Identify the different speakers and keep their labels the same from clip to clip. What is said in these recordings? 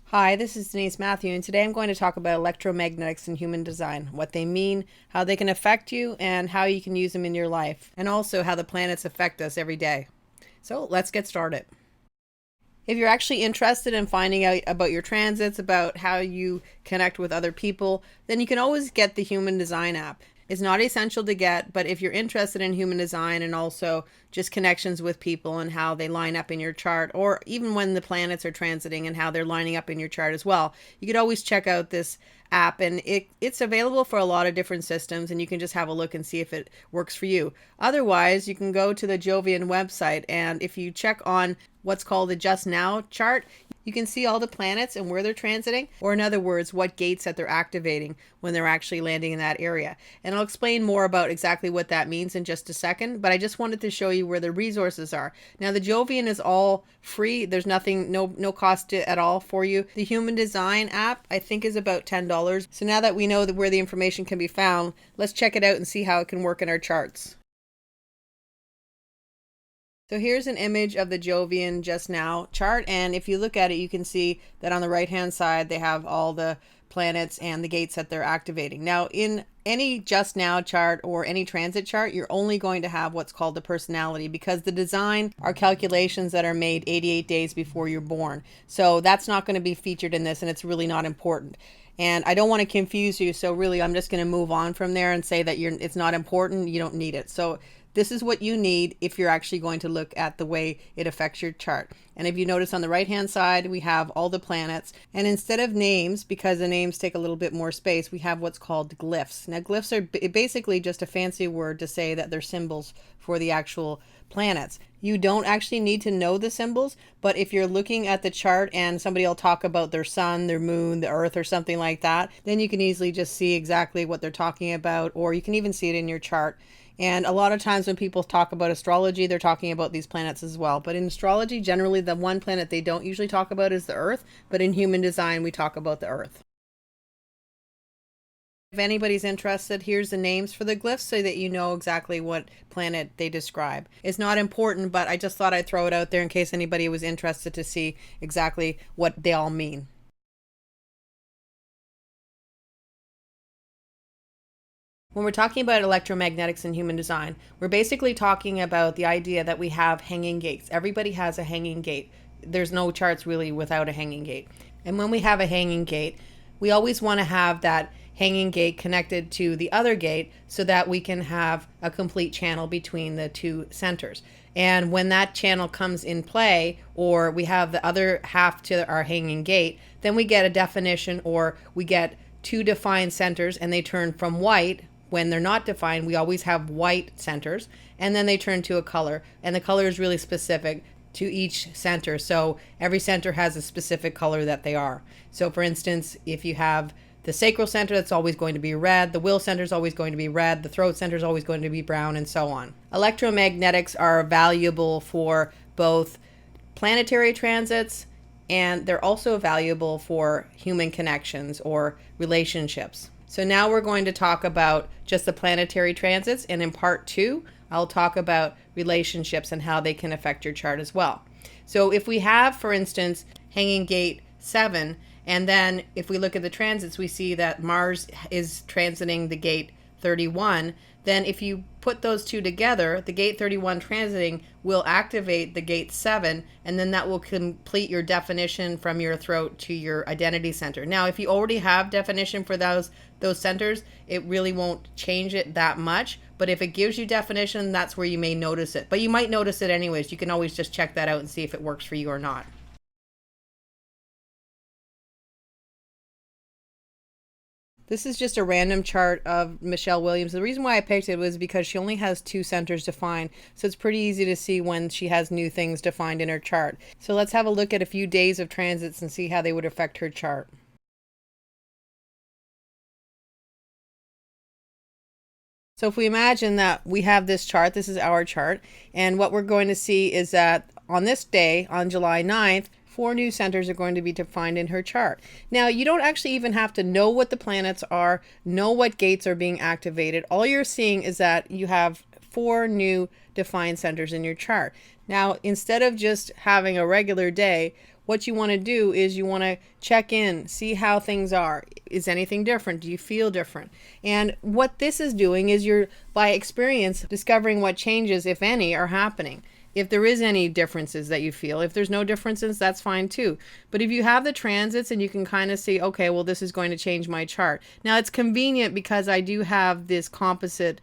Speaker 1: Hi, this is Denise Matthew, and today I'm going to talk about electromagnetics and human design, what they mean, how they can affect you, and how you can use them in your life, and also how the planets affect us every day. So let's get started. If you're actually interested in finding out about your transits, about how you connect with other people, then you can always get the Human Design app. It's not essential to get, but if you're interested in human design and also just connections with people and how they line up in your chart, or even when the planets are transiting and how they're lining up in your chart as well, you could always check out this app, and it's available for a lot of different systems, and you can just have a look and see if it works for you. Otherwise, you can go to the Jovian website, and if you check on what's called the Just Now chart, you can see all the planets and where they're transiting, or in other words, what gates that they're activating when they're actually landing in that area. And I'll explain more about exactly what that means in just a second, but I just wanted to show you where the resources are. Now, the Jovian is all free. There's nothing, no cost at all for you. The Human Design app, I think, is about $10. So now that we know where the information can be found, let's check it out and see how it can work in our charts. So here's an image of the Jovian Just Now chart, and if you look at it, you can see that on the right hand side they have all the planets and the gates that they're activating. Now, in any Just Now chart or any transit chart, you're only going to have what's called the personality, because the design are calculations that are made 88 days before you're born. So that's not going to be featured in this, and it's really not important. And I don't want to confuse you, so really I'm just going to move on from there and say that it's not important, you don't need it. So this is what you need if you're actually going to look at the way it affects your chart. And if you notice on the right hand side, we have all the planets. And instead of names, because the names take a little bit more space, we have what's called glyphs. Now, glyphs are basically just a fancy word to say that they're symbols for the actual planets. You don't actually need to know the symbols, but if you're looking at the chart and somebody will talk about their sun, their moon, the earth, or something like that, then you can easily just see exactly what they're talking about, or you can even see it in your chart. And a lot of times when people talk about astrology, they're talking about these planets as well. But in astrology, generally the one planet they don't usually talk about is the Earth. But in human design, we talk about the Earth. If anybody's interested, here's the names for the glyphs so that you know exactly what planet they describe. It's not important, but I just thought I'd throw it out there in case anybody was interested to see exactly what they all mean. When we're talking about electromagnetics and human design, we're basically talking about the idea that we have hanging gates. Everybody has a hanging gate. There's no charts really without a hanging gate. And when we have a hanging gate, we always want to have that hanging gate connected to the other gate so that we can have a complete channel between the two centers. And when that channel comes in play, or we have the other half to our hanging gate, then we get a definition, or we get two defined centers, and they turn from white. When they're not defined, we always have white centers, and then they turn to a color, and the color is really specific to each center. So every center has a specific color that they are. So for instance, if you have the sacral center, that's always going to be red, the will center is always going to be red, the throat center is always going to be brown, and so on. Electromagnetics are valuable for both planetary transits, and they're also valuable for human connections or relationships. So now we're going to talk about just the planetary transits, and in part 2, I'll talk about relationships and how they can affect your chart as well. So if we have, for instance, hanging gate 7, and then if we look at the transits, we see that Mars is transiting the gate 31, then if you put those two together, the gate 31 transiting will activate the gate 7, and then that will complete your definition from your throat to your identity center. Now, if you already have definition for those centers, it really won't change it that much, but if it gives you definition, that's where you may notice it. But you might notice it anyways. You can always just check that out and see if it works for you or not. This is just a random chart of Michelle Williams. The reason why I picked it was because she only has 2 centers defined, so it's pretty easy to see when she has new things defined in her chart. So let's have a look at a few days of transits and see how they would affect her chart. So if we imagine that we have this chart, this is our chart, and what we're going to see is that on this day, on July 9th, 4 new centers are going to be defined in her chart. Now, you don't actually even have to know what the planets are, know what gates are being activated. All you're seeing is that you have 4 new defined centers in your chart. Now, instead of just having a regular day, what you want to do is you want to check in, see how things are. Is anything different? Do you feel different? And what this is doing is you're, by experience, discovering what changes, if any, are happening. If there is any differences that you feel, if there's no differences, that's fine too. But if you have the transits and you can kind of see, okay, well, this is going to change my chart. Now, it's convenient because I do have this composite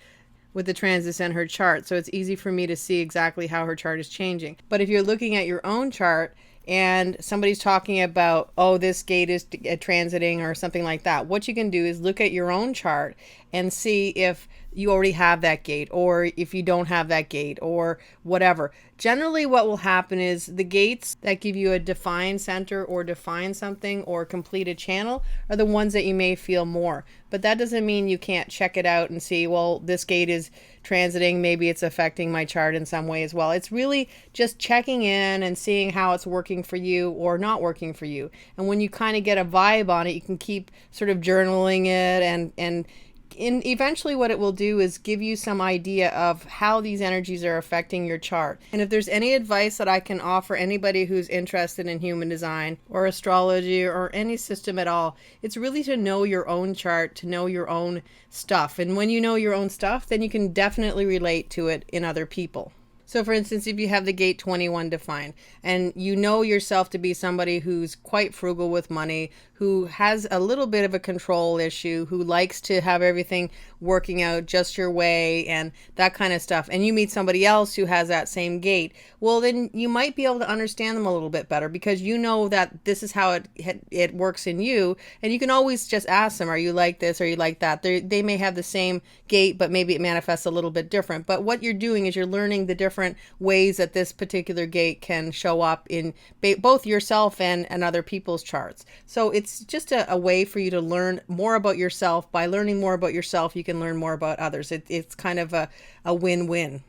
Speaker 1: with the transits and her chart, so it's easy for me to see exactly how her chart is changing. But if you're looking at your own chart and somebody's talking about, oh, this gate is transiting or something like that, what you can do is look at your own chart and see if you already have that gate, or if you don't have that gate, or whatever. Generally, what will happen is the gates that give you a defined center or define something or complete a channel are the ones that you may feel more. But that doesn't mean you can't check it out and see, well, this gate is transiting, maybe it's affecting my chart in some way as well. It's really just checking in and seeing how it's working for you or not working for you. And when you kind of get a vibe on it, you can keep sort of journaling it, and eventually what it will do is give you some idea of how these energies are affecting your chart. And if there's any advice that I can offer anybody who's interested in human design or astrology or any system at all, it's really to know your own chart, to know your own stuff. And when you know your own stuff, then you can definitely relate to it in other people. So for instance, if you have the gate 21 defined and you know yourself to be somebody who's quite frugal with money, who has a little bit of a control issue, who likes to have everything working out just your way and that kind of stuff, and you meet somebody else who has that same gate, well, then you might be able to understand them a little bit better because you know that this is how it works in you, and you can always just ask them, are you like this, are you like that? They may have the same gate, but maybe it manifests a little bit different. But what you're doing is you're learning the different ways that this particular gate can show up in both yourself and other people's charts. So it's just a way for you to learn more about yourself. By learning more about yourself, you can learn more about others. It's kind of a win-win.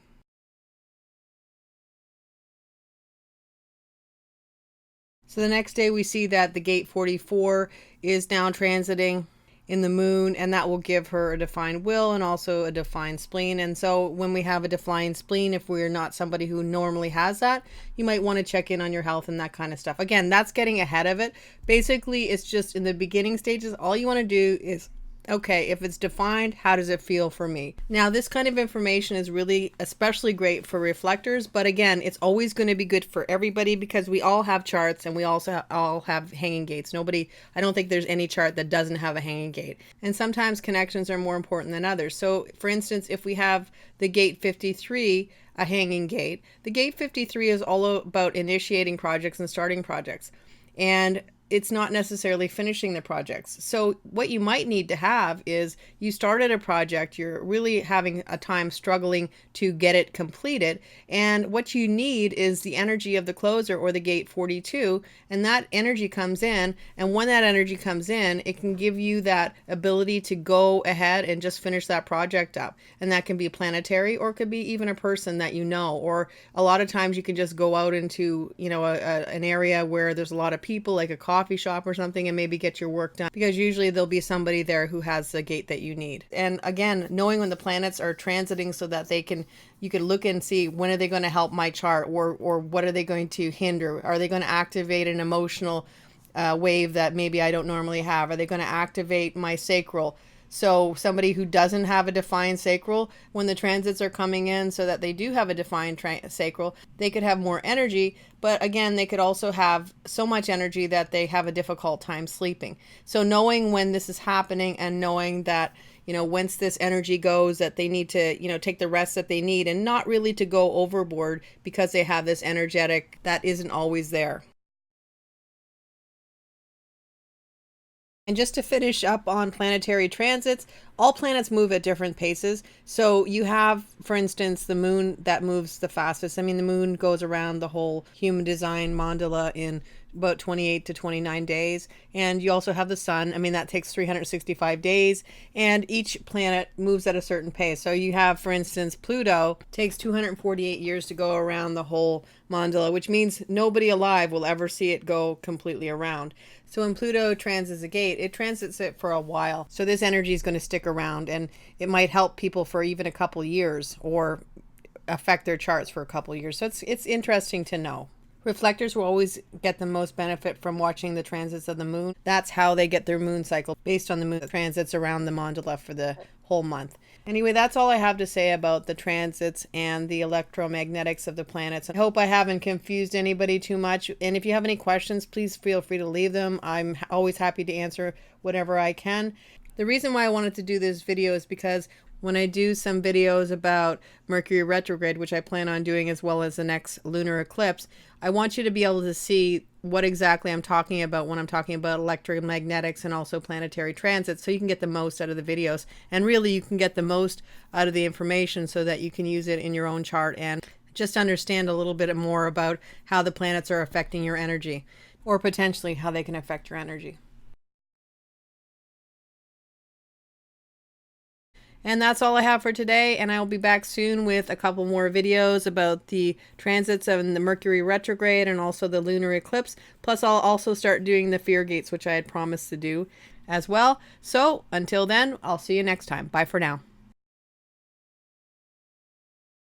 Speaker 1: So the next day we see that the gate 44 is now transiting in the moon, and that will give her a defined will and also a defined spleen. And so when we have a defined spleen, if we're not somebody who normally has that, you might want to check in on your health and that kind of stuff. Again, that's getting ahead of it. Basically, it's just in the beginning stages. All you want to do is, okay, if it's defined, how does it feel for me? Now, this kind of information is really especially great for reflectors, but again, it's always going to be good for everybody because we all have charts and we also all have hanging gates. I don't think there's any chart that doesn't have a hanging gate. And sometimes connections are more important than others. So, for instance, if we have the gate 53, a hanging gate, the gate 53 is all about initiating projects and starting projects. And it's not necessarily finishing the projects. So what you might need to have is you started a project, you're really having a time struggling to get it completed, and what you need is the energy of the closer or the gate 42, and that energy comes in, and when that energy comes in, it can give you that ability to go ahead and just finish that project up. And that can be planetary, or it could be even a person that you know, or a lot of times you can just go out into, an area where there's a lot of people, like a coffee shop or something, and maybe get your work done, because usually there'll be somebody there who has the gate that you need. And again, knowing when the planets are transiting so that you can look and see, when are they going to help my chart, or what are they going to hinder? Are they going to activate an emotional wave that maybe I don't normally have? Are they going to activate my sacral? So somebody who doesn't have a defined sacral, when the transits are coming in so that they do have a defined sacral, they could have more energy, but again, they could also have so much energy that they have a difficult time sleeping. So knowing when this is happening and knowing that, once this energy goes, that they need to, take the rest that they need, and not really to go overboard because they have this energetic that isn't always there. And just to finish up on planetary transits, all planets move at different paces. So you have, for instance, the moon that moves the fastest. I mean, the moon goes around the whole human design mandala in about 28 to 29 days. And you also have the sun. I mean, that takes 365 days. And each planet moves at a certain pace. So you have, for instance, Pluto takes 248 years to go around the whole mandala, which means nobody alive will ever see it go completely around. So when Pluto transits a gate, it transits it for a while. So this energy is going to stick around, and it might help people for even a couple years, or affect their charts for a couple years. So it's interesting to know. Reflectors will always get the most benefit from watching the transits of the moon. That's how they get their moon cycle, based on the moon transits around the mandala for the whole month. Anyway, that's all I have to say about the transits and the electromagnetics of the planets. I hope I haven't confused anybody too much. And if you have any questions, please feel free to leave them. I'm always happy to answer whatever I can. The reason why I wanted to do this video is because when I do some videos about Mercury retrograde, which I plan on doing as well as the next lunar eclipse, I want you to be able to see what exactly I'm talking about when I'm talking about electromagnetics and also planetary transits, so you can get the most out of the videos. And really, you can get the most out of the information so that you can use it in your own chart and just understand a little bit more about how the planets are affecting your energy, or potentially how they can affect your energy. And that's all I have for today, and I'll be back soon with a couple more videos about the transits of the Mercury retrograde and also the lunar eclipse. Plus, I'll also start doing the fear gates, which I had promised to do as well. So until then, I'll see you next time. Bye for now.